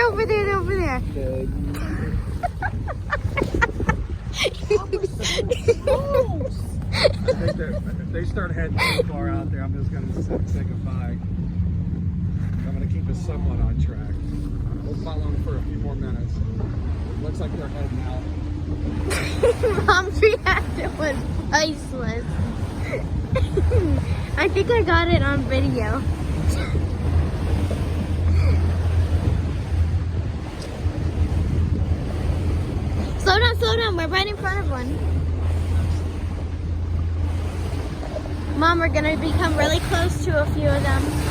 They're over there. They're over there. I think if they start heading too far out there, I'm just going to say goodbye. I'm going to keep us somewhat on track. We'll follow them for a few more minutes. Looks like they're heading out. Mom's reaction was priceless. I think I got it on video. Slow down, we're right in front of one. Mom, we're gonna become really close to a few of them.